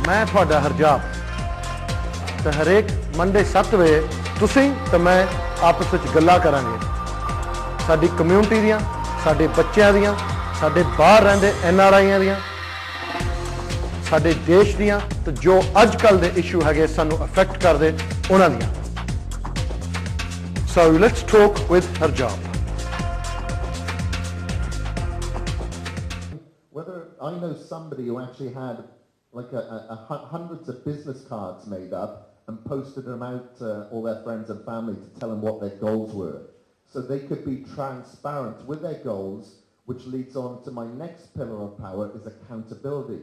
मैं ਤੁਹਾਡਾ ਹਰਜਾਪ ਤੇ ਹਰੇਕ ਮੰਡੇ 7 ਵਜੇ ਤੁਸੀਂ ਤੇ ਮੈਂ ਆਪਸ ਵਿੱਚ ਗੱਲਾਂ ਕਰਾਂਗੇ ਸਾਡੀ ਕਮਿਊਨਿਟੀ ਦੀਆਂ ਸਾਡੇ ਬੱਚਿਆਂ ਦੀਆਂ ਸਾਡੇ ਬਾਹਰ ਰਹਿੰਦੇ ਐਨਆਰਆਈਆਂ ਦੀਆਂ ਸਾਡੇ ਦੇਸ਼ ਦੀਆਂ ਤੇ ਜੋ ਅੱਜ ਕੱਲ ਦੇ ਇਸ਼ੂ ਹੈਗੇ ਸਾਨੂੰ ਅਫੈਕਟ ਕਰਦੇ ਉਹਨਾਂ ਦੀਆਂ So let's talk with Harjap. Whether I know somebody who actually had like hundreds of business cards made up and posted them out to all their friends and family to tell them what their goals were. So they could be transparent with their goals, which leads on to my next pillar of power is accountability.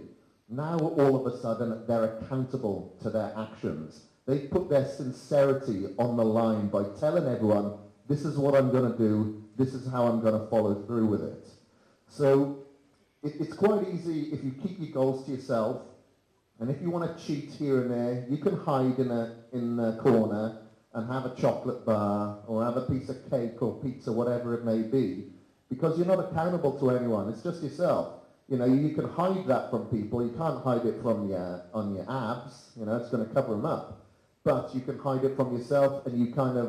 Now all of a sudden they're accountable to their actions. They put their sincerity on the line by telling everyone, this is what I'm going to do, this is how I'm going to follow through with it. So it's quite easy if you keep your goals to yourself, and if you want to cheat here and there, you can hide in a corner and have a chocolate bar or have a piece of cake or pizza, whatever it may be, because you're not accountable to anyone, it's just yourself. You know, you can hide that from people, you can't hide it from on your abs, you know, it's going to cover them up. But you can hide it from yourself and you kind of,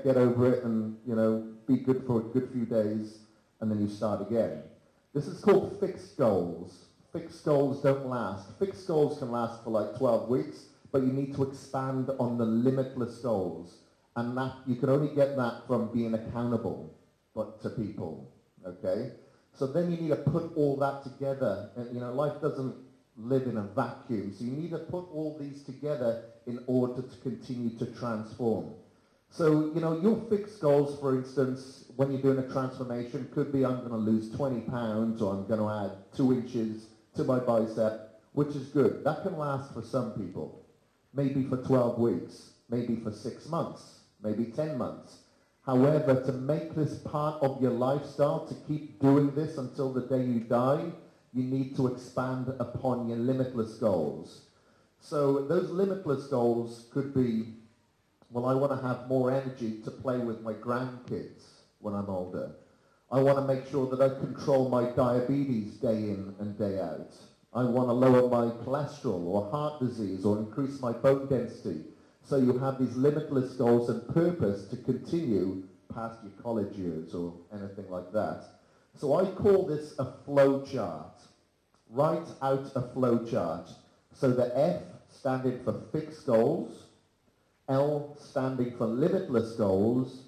get over it and, you know, be good for a good few days and then you start again. This is called fixed goals. Fixed goals don't last. Fixed goals can last for like 12 weeks, but you need to expand on the limitless goals. And that you can only get that from being accountable to people, okay? So then you need to put all that together. And, you know, life doesn't live in a vacuum. So you need to put all these together in order to continue to transform. So, you know, your fixed goals, for instance, when you're doing a transformation, could be I'm going to lose 20 pounds or I'm going to add 2 inches to my bicep, which is good. That can last for some people. Maybe for 12 weeks, maybe for 6 months, maybe 10 months. However, to make this part of your lifestyle, to keep doing this until the day you die, you need to expand upon your limitless goals. So those limitless goals could be, well, I want to have more energy to play with my grandkids when I'm older. I want to make sure that I control my diabetes day in and day out. I want to lower my cholesterol or heart disease or increase my bone density. So you have these limitless goals and purpose to continue past your college years or anything like that. So I call this a flow chart. Write out a flow chart. So the F standing for fixed goals, L standing for limitless goals,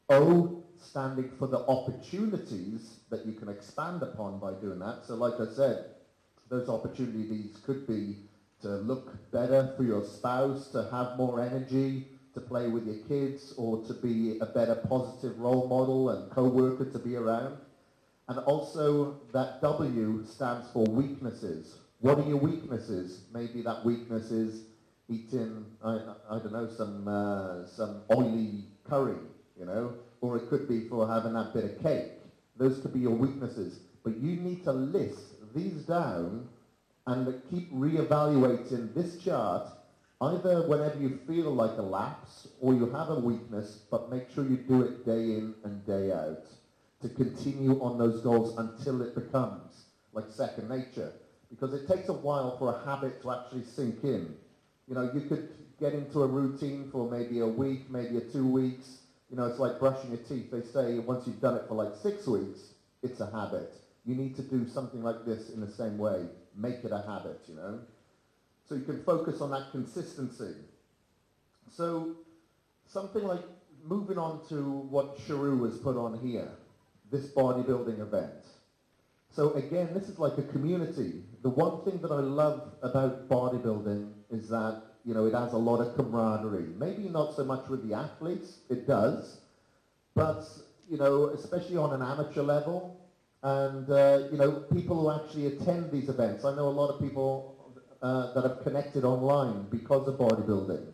O standing for the opportunities that you can expand upon by doing that. So like I said, those opportunities could be to look better for your spouse, to have more energy, to play with your kids, or to be a better positive role model and co-worker to be around. And also that W stands for weaknesses. What are your weaknesses? Maybe that weakness is eating, I don't know, some oily curry, you know, or it could be for having that bit of cake. Those could be your weaknesses. But you need to list these down and keep reevaluating this chart, either whenever you feel like a lapse or you have a weakness, but make sure you do it day in and day out to continue on those goals until it becomes like second nature. Because it takes a while for a habit to actually sink in. You know, you could get into a routine for maybe a week, maybe 2 weeks. You know, it's like brushing your teeth. They say once you've done it for like 6 weeks, it's a habit. You need to do something like this in the same way. Make it a habit, you know. So you can focus on that consistency. So something like moving on to what Sheru has put on here, this bodybuilding event. So again, this is like a community. The one thing that I love about bodybuilding is that, you know, it has a lot of camaraderie. Maybe not so much with the athletes, it does, but, you know, especially on an amateur level, and, you know, people who actually attend these events. I know a lot of people that have connected online because of bodybuilding.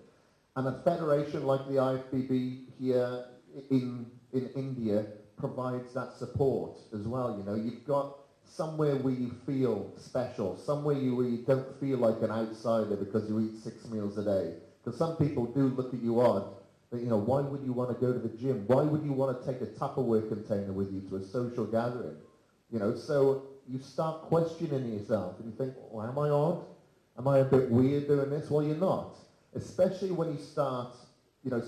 And a federation like the IFBB here in India provides that support as well. You know, you've got somewhere where you feel special, somewhere where you don't feel like an outsider because you eat 6 meals a day. Because some people do look at you odd. But, you know, why would you want to go to the gym? Why would you want to take a Tupperware container with you to a social gathering? You know, so you start questioning yourself and you think, well, am I odd? Am I a bit weird doing this? Well, you're not. Especially when you start,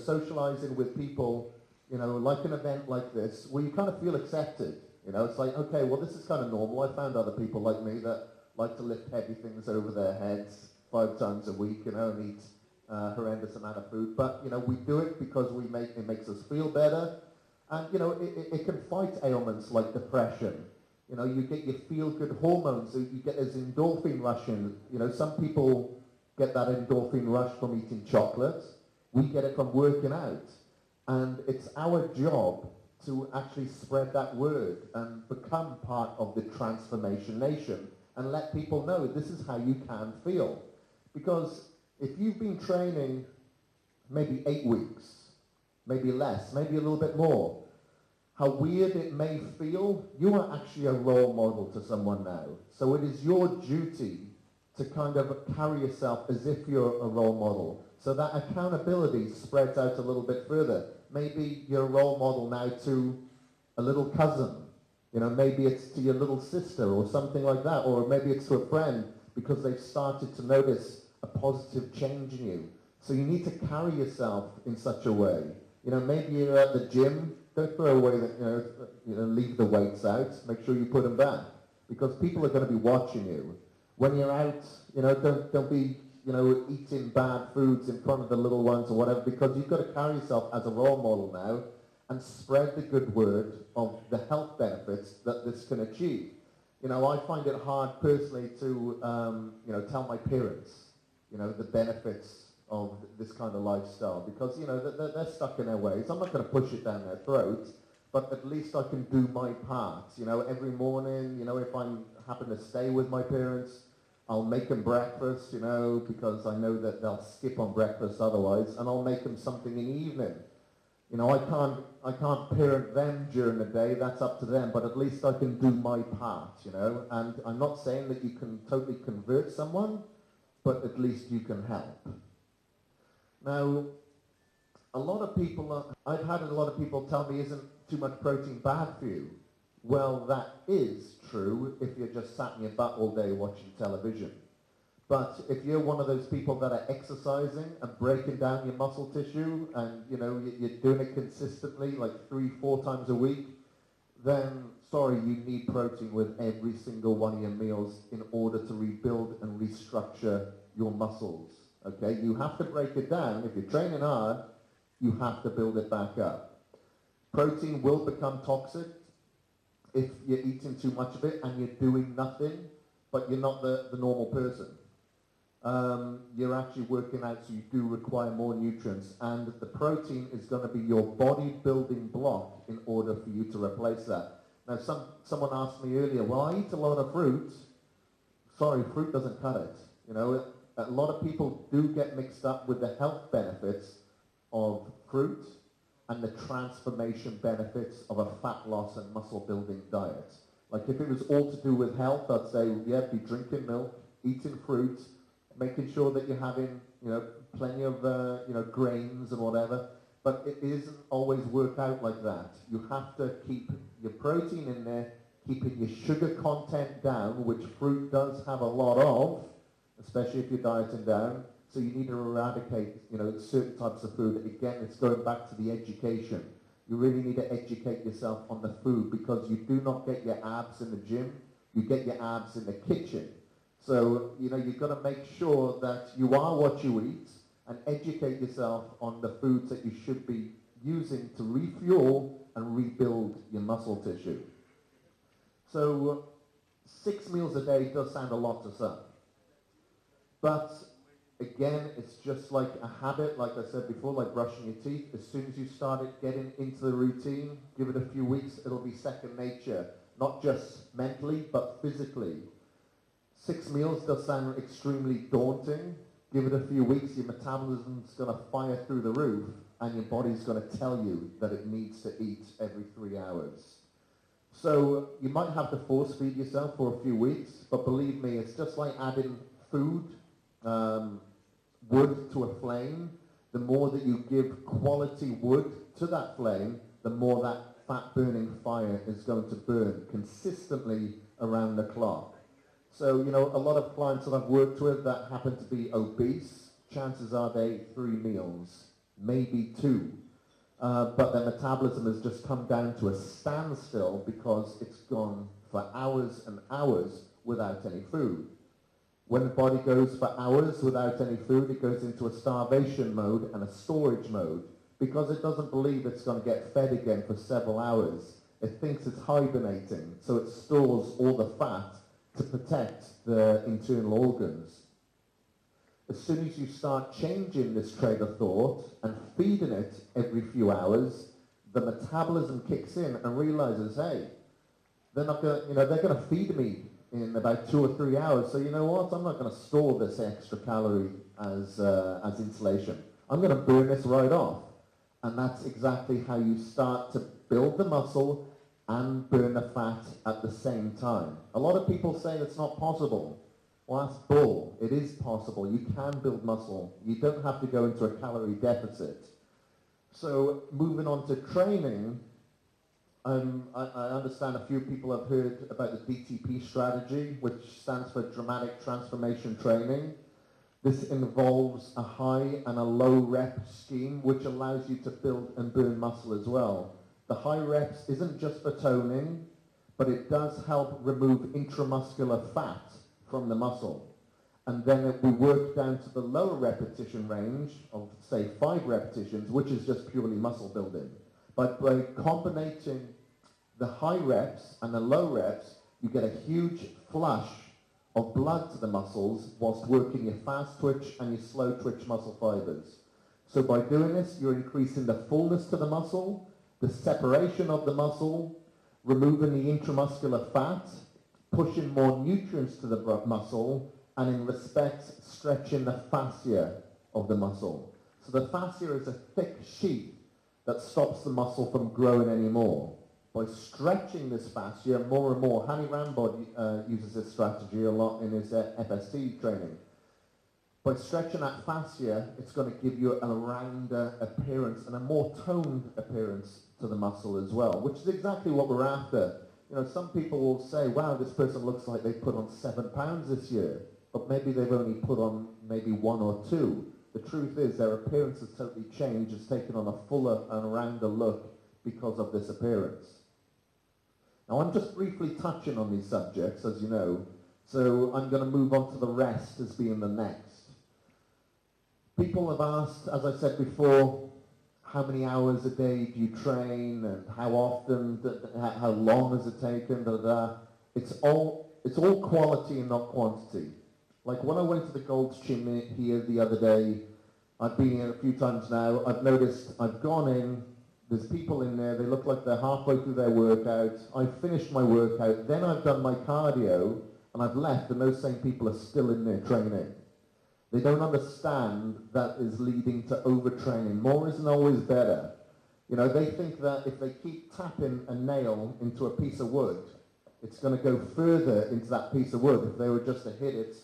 socializing with people, like an event like this, where you kind of feel accepted. It's like, okay, well, this is kind of normal. I found other people like me that like to lift heavy things over their heads 5 times a week, and eat a horrendous amount of food. But, we do it because it makes us feel better. And, it can fight ailments like depression. You get your feel-good hormones, so you get this endorphin rush in. Some people get that endorphin rush from eating chocolate. We get it from working out. And it's our job to actually spread that word and become part of the transformation nation and let people know this is how you can feel. Because if you've been training maybe 8 weeks, maybe less, maybe a little bit more, how weird it may feel, you are actually a role model to someone now. So it is your duty to kind of carry yourself as if you're a role model. So that accountability spreads out a little bit further. Maybe you're a role model now to a little cousin. Maybe it's to your little sister or something like that. Or maybe it's to a friend because they've started to notice a positive change in you. So you need to carry yourself in such a way. Maybe you're at the gym. Don't throw away leave the weights out. Make sure you put them back. Because people are going to be watching you. When you're out, don't be, eating bad foods in front of the little ones or whatever, because you've got to carry yourself as a role model now and spread the good word of the health benefits that this can achieve. I find it hard personally to, tell my parents, the benefits of this kind of lifestyle, because, they're stuck in their ways. I'm not going to push it down their throats, but at least I can do my part. Every morning, if I happen to stay with my parents, I'll make them breakfast, because I know that they'll skip on breakfast otherwise, and I'll make them something in the evening. I can't parent them during the day, that's up to them, but at least I can do my part, and I'm not saying that you can totally convert someone, but at least you can help. Now, I've had a lot of people tell me, isn't too much protein bad for you? Well, that is true if you're just sat in your butt all day watching television. But if you're one of those people that are exercising and breaking down your muscle tissue and, you're doing it consistently, like 3-4 times a week, then, sorry, you need protein with every single one of your meals in order to rebuild and restructure your muscles, okay? You have to break it down. If you're training hard, you have to build it back up. Protein will become toxic if you're eating too much of it and you're doing nothing, but you're not the normal person. You're actually working out, so you do require more nutrients, and the protein is going to be your bodybuilding block in order for you to replace that. Now, someone asked me earlier, well, I eat a lot of fruit. Sorry, fruit doesn't cut it. A lot of people do get mixed up with the health benefits of fruit and the transformation benefits of a fat loss and muscle building diet. Like if it was all to do with health, I'd say, yeah, be drinking milk, eating fruit, making sure that you're having, plenty of, grains and whatever. But it isn't always work out like that. You have to keep your protein in there, keeping your sugar content down, which fruit does have a lot of, especially if you're dieting down. So you need to eradicate, certain types of food. Again, it's going back to the education. You really need to educate yourself on the food, because you do not get your abs in the gym, you get your abs in the kitchen. So, you've got to make sure that you are what you eat and educate yourself on the foods that you should be using to refuel and rebuild your muscle tissue. So 6 meals a day does sound a lot to some. But again, it's just like a habit, like I said before, like brushing your teeth. As soon as you start getting into the routine, give it a few weeks, it'll be second nature. Not just mentally, but physically. 6 meals does sound extremely daunting. Give it a few weeks, your metabolism's going to fire through the roof, and your body's going to tell you that it needs to eat every 3 hours. So you might have to force feed yourself for a few weeks, but believe me, it's just like adding food, wood to a flame. The more that you give quality wood to that flame, the more that fat burning fire is going to burn consistently around the clock. So, you know, a lot of clients that I've worked with that happen to be obese, chances are they ate 3 meals, maybe 2. But their metabolism has just come down to a standstill because it's gone for hours and hours without any food. When the body goes for hours without any food, it goes into a starvation mode and a storage mode because it doesn't believe it's going to get fed again for several hours. It thinks it's hibernating, so it stores all the fat to protect the internal organs. As soon as you start changing this train of thought and feeding it every few hours, the metabolism kicks in and realizes, hey, they're not going to, they're going to feed me in about 2 or 3 hours. So you know what? I'm not going to store this extra calorie as insulation. I'm going to burn this right off. And that's exactly how you start to build the muscle and burn the fat at the same time. A lot of people say it's not possible. Well, that's bull. It is possible. You can build muscle. You don't have to go into a calorie deficit. So moving on to training, I understand a few people have heard about the DTP strategy, which stands for Dramatic Transformation Training. This involves a high and a low rep scheme, which allows you to build and burn muscle as well. The high reps isn't just for toning, but it does help remove intramuscular fat from the muscle. And then we work down to the lower repetition range of, say, 5 repetitions, which is just purely muscle building. But by combining the high reps and the low reps, you get a huge flush of blood to the muscles whilst working your fast twitch and your slow twitch muscle fibers. So by doing this, you're increasing the fullness to the muscle, the separation of the muscle, removing the intramuscular fat, pushing more nutrients to the muscle, and in respect, stretching the fascia of the muscle. So the fascia is a thick sheath that stops the muscle from growing anymore. By stretching this fascia more and more, Hani Rambod uses this strategy a lot in his FST training. By stretching that fascia, it's going to give you a rounder appearance and a more toned appearance to the muscle as well, which is exactly what we're after. You know, some people will say, wow, this person looks like they put on 7 pounds this year, but maybe they've only put on maybe 1 or 2. The truth is their appearance has totally changed, it's taken on a fuller and rounder look because of this appearance. Now I'm just briefly touching on these subjects, as you know, so I'm going to move on to the rest as being the next. People have asked, as I said before, how many hours a day do you train and how often, how long has it taken, It's all quality and not quantity. Like when I went to the Gold's Gym here the other day, I've been here a few times now, I've noticed I've gone in, there's people in there, they look like they're halfway through their workout, I've finished my workout, then I've done my cardio, and I've left, and those same people are still in there training. They don't understand that is leading to overtraining. More isn't always better. You know, they think that if they keep tapping a nail into a piece of wood, it's going to go further into that piece of wood. If they were just to hit it,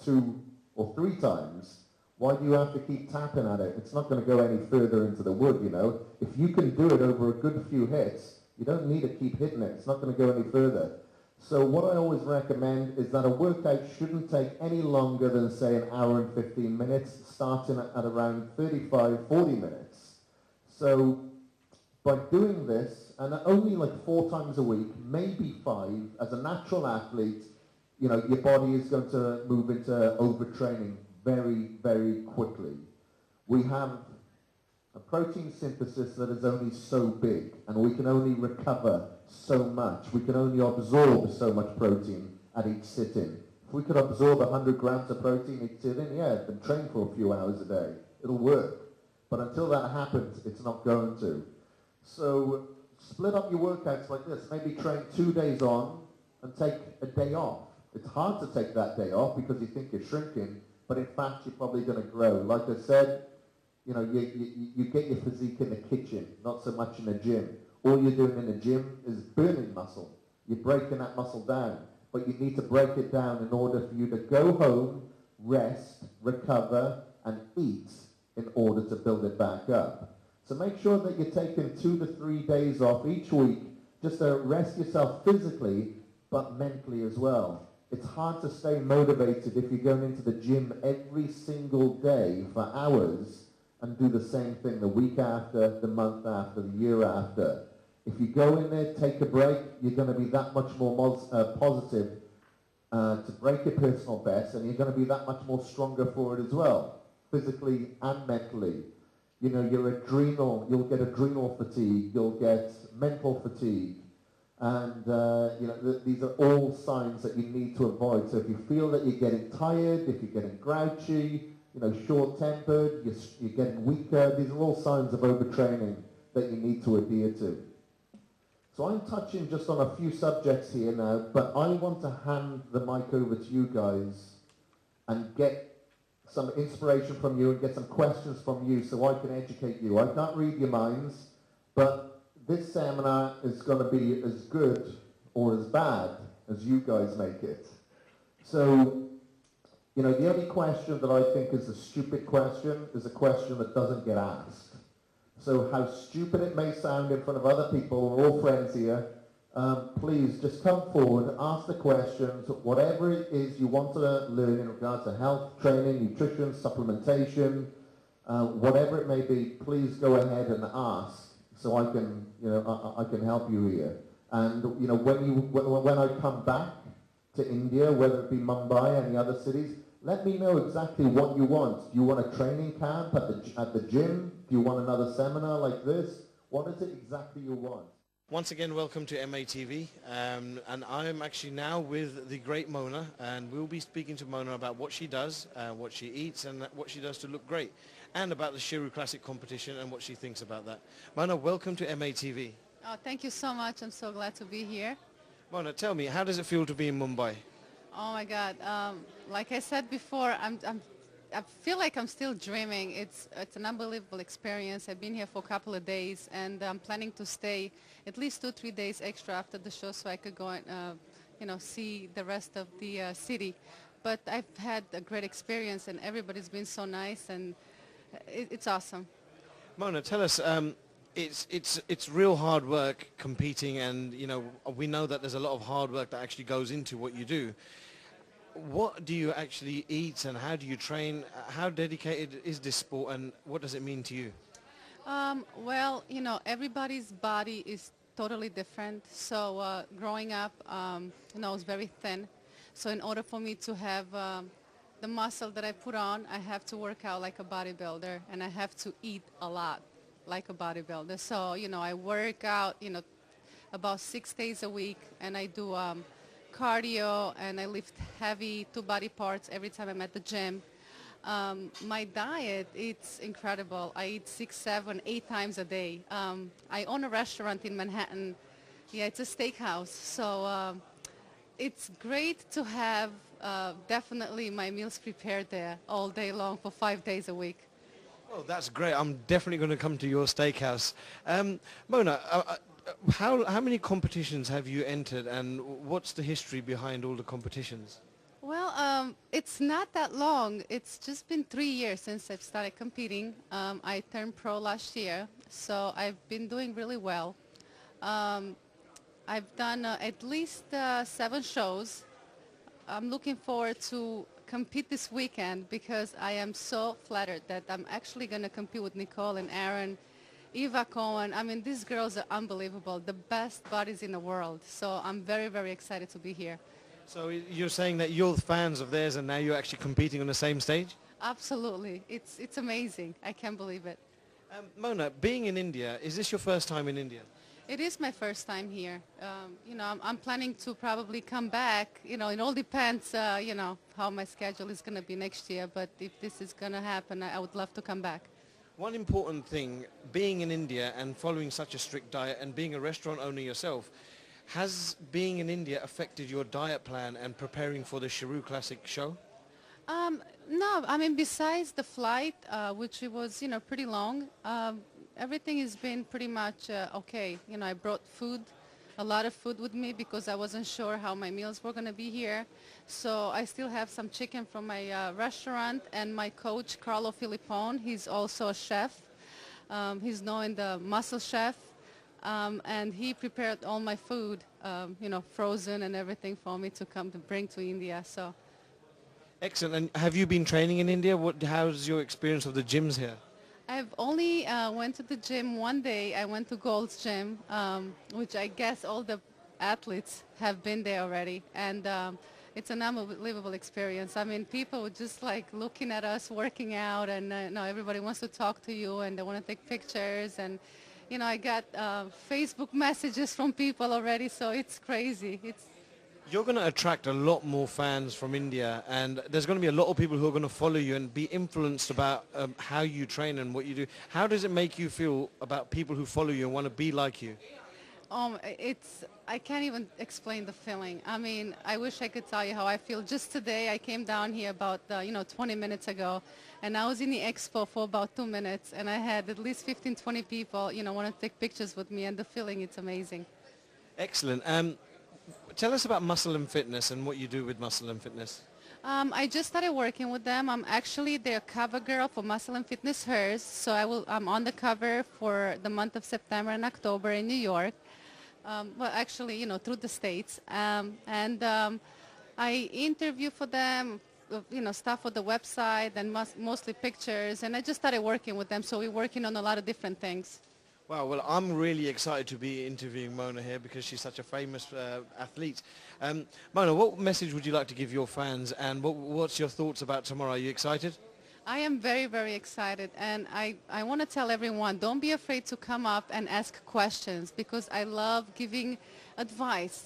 2 or 3 times, why do you have to keep tapping at it? It's not going to go any further into the wood, If you can do it over a good few hits, you don't need to keep hitting it. It's not going to go any further. So what I always recommend is that a workout shouldn't take any longer than, say, 1 hour and 15 minutes, starting at around 35, 40 minutes. So by doing this, and only like 4 times a week, maybe 5, as a natural athlete, your body is going to move into overtraining very, very quickly. We have a protein synthesis that is only so big, and we can only recover so much. We can only absorb so much protein at each sit-in. If we could absorb 100 grams of protein each sit-in, then train for a few hours a day. It'll work. But until that happens, it's not going to. So split up your workouts like this. Maybe train 2 days on and take a day off. It's hard to take that day off because you think you're shrinking, but in fact, you're probably going to grow. Like I said, you get your physique in the kitchen, not so much in the gym. All you're doing in the gym is burning muscle. You're breaking that muscle down, but you need to break it down in order for you to go home, rest, recover, and eat in order to build it back up. So make sure that you're taking 2 to 3 days off each week just to rest yourself physically, but mentally as well. it's hard to stay motivated if you're going into the gym every single day for hours and do the same thing the week after, the month after, the year after. If you go in there, take a break, you're going to be that much more positive to break your personal best, and you're going to be that much more stronger for it as well, physically and mentally. You know, you'll get adrenal fatigue, you'll get mental fatigue, and you know, these are all signs that you need to avoid. So if you feel that you're getting tired, if you're getting grouchy, you know, short-tempered, you're getting weaker, these are all signs of overtraining that you need to adhere to. So I'm touching just on a few subjects here now, but I want to hand the mic over to you guys and get some inspiration from you and get some questions from you so I can educate you. I can't read your minds, but this seminar is going to be as good or as bad as you guys make it. So, you know, the only question that I think is a stupid question is a question that doesn't get asked. So how stupid it may sound in front of other people, we're all friends here, please just come forward, ask the questions, whatever it is you want to learn in regards to health, training, nutrition, supplementation, whatever it may be, please go ahead and ask so I can, you know, I can help you here. And, you know, when I come back to India, whether it be Mumbai, any other cities, let me know exactly what you want. Do you want a training camp at the gym? Do you want another seminar like this? What is it exactly you want? Once again, welcome to Matv, and I'm actually now with the great Mona, and we'll be speaking to Mona about what she does, what she eats, and what she does to look great, and about the Sheru Classic competition and what she thinks about that. Mona, welcome to Matv. Oh, thank you so much. I'm so glad to be here. Mona, tell me, how does it feel to be in Mumbai? Oh my God! Like I said before, I feel like I'm still dreaming. It's an unbelievable experience. I've been here for a couple of days, and I'm planning to stay at least 2-3 days extra after the show, so I could go and you know, see the rest of the city. But I've had a great experience, and everybody's been so nice, and it's awesome. Mona, tell us. It's real hard work competing, and you know, we know that there's a lot of hard work that actually goes into what you do. What do you actually eat, and how do you train? How dedicated is this sport, and what does it mean to you? Well, you know, everybody's body is totally different. So growing up, you know, I was very thin. So in order for me to have the muscle that I put on, I have to work out like a bodybuilder, and I have to eat a lot like a bodybuilder. So, you know, I work out, you know, about 6 days a week, and I do cardio, and I lift heavy 2 body parts every time I'm at the gym. My diet, it's incredible. I eat 6, 7, 8 times a day. I own a restaurant in Manhattan. Yeah, it's a steakhouse. So it's great to have definitely my meals prepared there all day long for 5 days a week. Oh, that's great. I'm definitely going to come to your steakhouse. Mona, how many competitions have you entered, and what's the history behind all the competitions? Well, it's not that long. It's just been 3 years since I've started competing. I turned pro last year, so I've been doing really well. I've done at least 7 shows. I'm looking forward to compete this weekend because I am so flattered that I'm actually going to compete with Nicole and Aaron, Eva Cohen. I mean, these girls are unbelievable, the best bodies in the world. So I'm very, very excited to be here. So you're saying that you're fans of theirs and now you're actually competing on the same stage? Absolutely. It's amazing. I can't believe it. Mona, being in India, is this your first time in India? It is my first time here. You know, I'm planning to probably come back. You know, it all depends, you know, how my schedule is going to be next year. But if this is going to happen, I would love to come back. One important thing, being in India and following such a strict diet and being a restaurant owner yourself, has being in India affected your diet plan and preparing for the Sheru Classic show? No, I mean, besides the flight, which it was, you know, pretty long, everything has been pretty much okay. You know, I brought food, a lot of food with me because I wasn't sure how my meals were going to be here. So I still have some chicken from my restaurant, and my coach, Carlo Filippone, he's also a chef. He's known the muscle chef. and he prepared all my food, you know, frozen and everything for me to come to bring to India. So. Excellent. And have you been training in India? How's your experience of the gyms here? I've only went to the gym one day. I went to Gold's Gym, which I guess all the athletes have been there already. And it's an unbelievable experience. I mean, people were just like looking at us working out, and no, everybody wants to talk to you and they want to take pictures. And, you know, I got Facebook messages from people already, so it's crazy. You're going to attract a lot more fans from India, and there's going to be a lot of people who are going to follow you and be influenced about how you train and what you do. How does it make you feel about people who follow you and want to be like you? I can't even explain the feeling. I mean, I wish I could tell you how I feel. Just today, I came down here about, 20 minutes ago, and I was in the expo for about 2 minutes, and I had at least 15, 20 people, want to take pictures with me, and the feeling, it's amazing. Excellent. Tell us about Muscle and Fitness and what you do with Muscle and Fitness. I just started working with them. I'm actually their cover girl for Muscle and Fitness Hers, so I'm on the cover for the month of September and October in New York. Well, actually, through the States. I interview for them, stuff for the website and mostly pictures. And I just started working with them, so we're working on a lot of different things. Wow, well, I'm really excited to be interviewing Mona here because she's such a famous athlete. Mona, what message would you like to give your fans, and what's your thoughts about tomorrow? Are you excited? I am very, very excited, and I want to tell everyone, don't be afraid to come up and ask questions, because I love giving advice.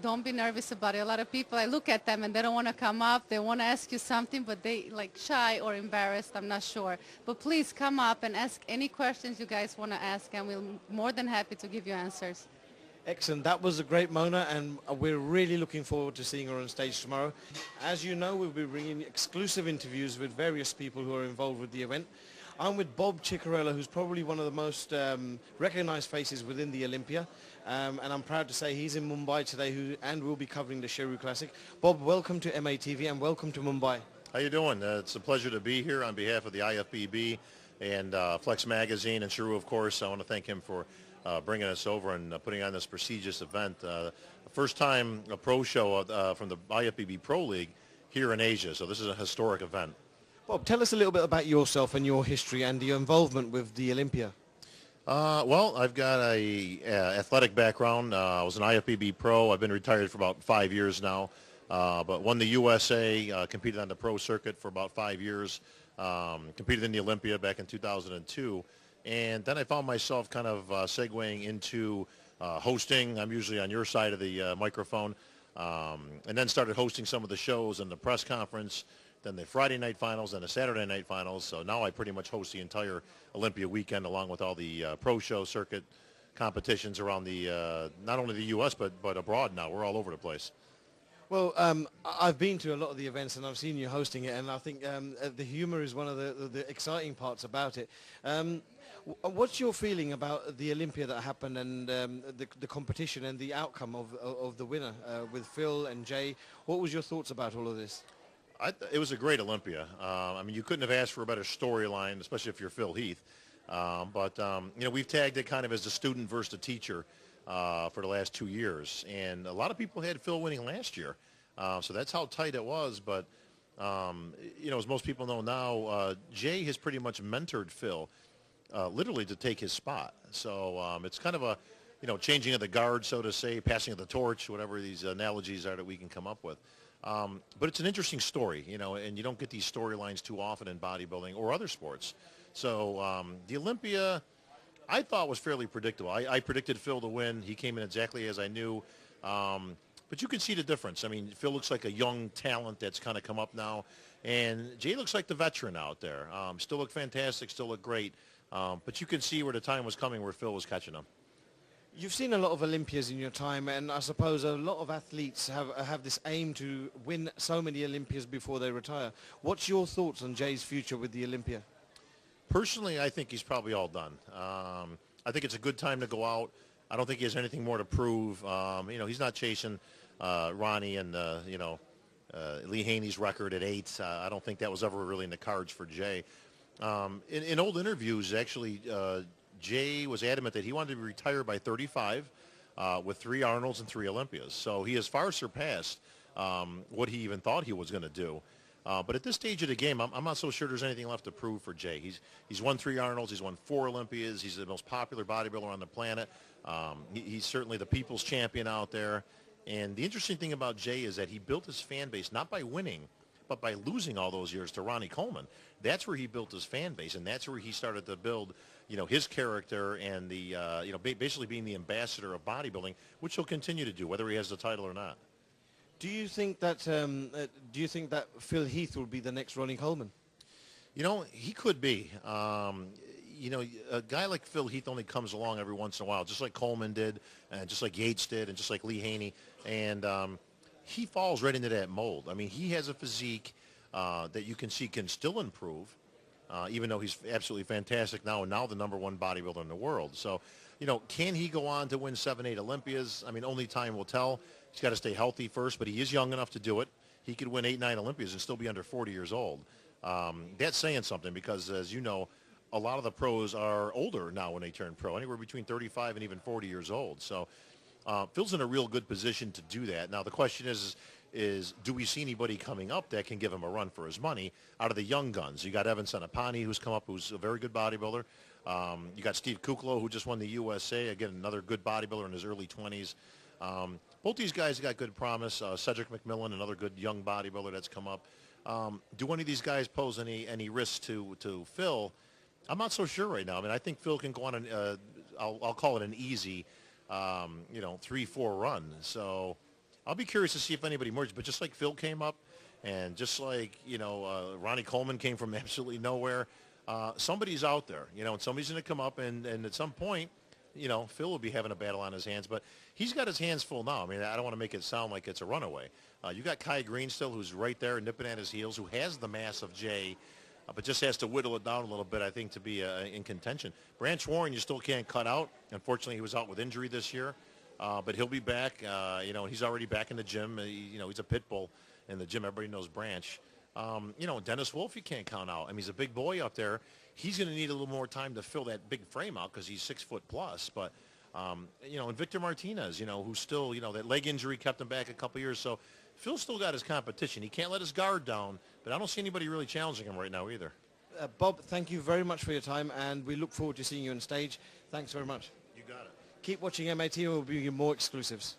Don't be nervous about it. A lot of people, I look at them and they don't want to come up. They want to ask you something, but they like shy or embarrassed. I'm not sure. But please come up and ask any questions you guys want to ask, and we're more than happy to give you answers. Excellent. That was a great Mona, and we're really looking forward to seeing her on stage tomorrow. As you know, we'll be bringing exclusive interviews with various people who are involved with the event. I'm with Bob Cicherillo, who's probably one of the most recognized faces within the Olympia, and I'm proud to say he's in Mumbai today, and will be covering the Sheru Classic. Bob, welcome to Matv and welcome to Mumbai. How you doing? It's a pleasure to be here on behalf of the IFBB and Flex Magazine, and Sheru, of course. I want to thank him for bringing us over and putting on this prestigious event. First time a pro show from the IFBB Pro League here in Asia, so this is a historic event. Bob, tell us a little bit about yourself and your history and your involvement with the Olympia. Well, I've got a athletic background. I was an IFBB pro. I've been retired for about 5 years now, but won the USA, competed on the pro circuit for about 5 years, competed in the Olympia back in 2002. And then I found myself kind of segueing into hosting. I'm usually on your side of the microphone. And then started hosting some of the shows and the press conference, then the Friday night finals and the Saturday night finals. So now I pretty much host the entire Olympia weekend, along with all the pro show circuit competitions around the not only the U.S. but abroad now. We're all over the place. Well, I've been to a lot of the events and I've seen you hosting it, and I think the humor is one of the exciting parts about it. What's your feeling about the Olympia that happened and the competition and the outcome of the winner with Phil and Jay? What was your thoughts about all of this? It was a great Olympia. I mean, you couldn't have asked for a better storyline, especially if you're Phil Heath. We've tagged it kind of as the student versus the teacher for the last 2 years. And a lot of people had Phil winning last year. So that's how tight it was. But, as most people know now, Jay has pretty much mentored Phil literally to take his spot. So it's kind of a, changing of the guard, so to say, passing of the torch, whatever these analogies are that we can come up with. But it's an interesting story, and you don't get these storylines too often in bodybuilding or other sports. So the Olympia, I thought, was fairly predictable. I predicted Phil to win. He came in exactly as I knew. But you can see the difference. I mean, Phil looks like a young talent that's kind of come up now. And Jay looks like the veteran out there. Still look fantastic, still look great. But you can see where the time was coming where Phil was catching him. You've seen a lot of Olympias in your time, and I suppose a lot of athletes have this aim to win so many Olympias before they retire. What's your thoughts on Jay's future with the Olympia? Personally, I think he's probably all done. I think it's a good time to go out. I don't think he has anything more to prove. He's not chasing Ronnie and, Lee Haney's record at 8. I don't think that was ever really in the cards for Jay. In old interviews, actually, Jay was adamant that he wanted to be retired by 35 with 3 Arnolds and 3 Olympias. So he has far surpassed what he even thought he was going to do. But at this stage of the game, I'm not so sure there's anything left to prove for Jay. He's won 3 Arnolds. He's won 4 Olympias. He's the most popular bodybuilder on the planet. He's certainly the people's champion out there. And the interesting thing about Jay is that he built his fan base not by winning, but by losing all those years to Ronnie Coleman. That's where he built his fan base, and that's where he started to build, his character and the, basically being the ambassador of bodybuilding, which he'll continue to do, whether he has the title or not. Do you think that Phil Heath will be the next Ronnie Coleman? He could be. A guy like Phil Heath only comes along every once in a while, just like Coleman did, and just like Yates did, and just like Lee Haney. And he falls right into that mold. I mean, he has a physique that you can see can still improve, even though he's absolutely fantastic now, and now the #1 bodybuilder in the world. So, can he go on to win 7, 8 Olympias? I mean, only time will tell. He's got to stay healthy first, but he is young enough to do it. He could win 8, 9 Olympias and still be under 40 years old. That's saying something because, as you know, a lot of the pros are older now when they turn pro, anywhere between 35 and even 40 years old. So Phil's in a real good position to do that. Now, the question is do we see anybody coming up that can give him a run for his money out of the young guns? You got Evan Senapani, who's come up, who's a very good bodybuilder. You got Steve Kuklo, who just won the USA, again, another good bodybuilder in his early 20s. Both these guys got good promise. Cedric McMillan, another good young bodybuilder that's come up. Do any of these guys pose any risk to Phil? I'm not so sure right now. I mean, I think Phil can go on I'll call it an easy, 3-4 run. So I'll be curious to see if anybody emerges. But just like Phil came up, and just like Ronnie Coleman came from absolutely nowhere, somebody's out there, and somebody's going to come up, and at some point, Phil will be having a battle on his hands. But he's got his hands full now. I mean, I don't want to make it sound like it's a runaway. You got Kai Green still, who's right there nipping at his heels, who has the mass of Jay, but just has to whittle it down a little bit, I think, to be in contention. Branch Warren, you still can't cut out. Unfortunately, he was out with injury this year, but he'll be back. He's already back in the gym. He's a pit bull in the gym. Everybody knows Branch. Dennis Wolf, you can't count out. I mean, he's a big boy up there. He's going to need a little more time to fill that big frame out because he's 6 foot plus. But, and Victor Martinez, who's still, that leg injury kept him back a couple years. So Phil's still got his competition. He can't let his guard down, but I don't see anybody really challenging him right now either. Bob, thank you very much for your time, and we look forward to seeing you on stage. Thanks very much. You got it. Keep watching MAT, and we'll be giving you more exclusives.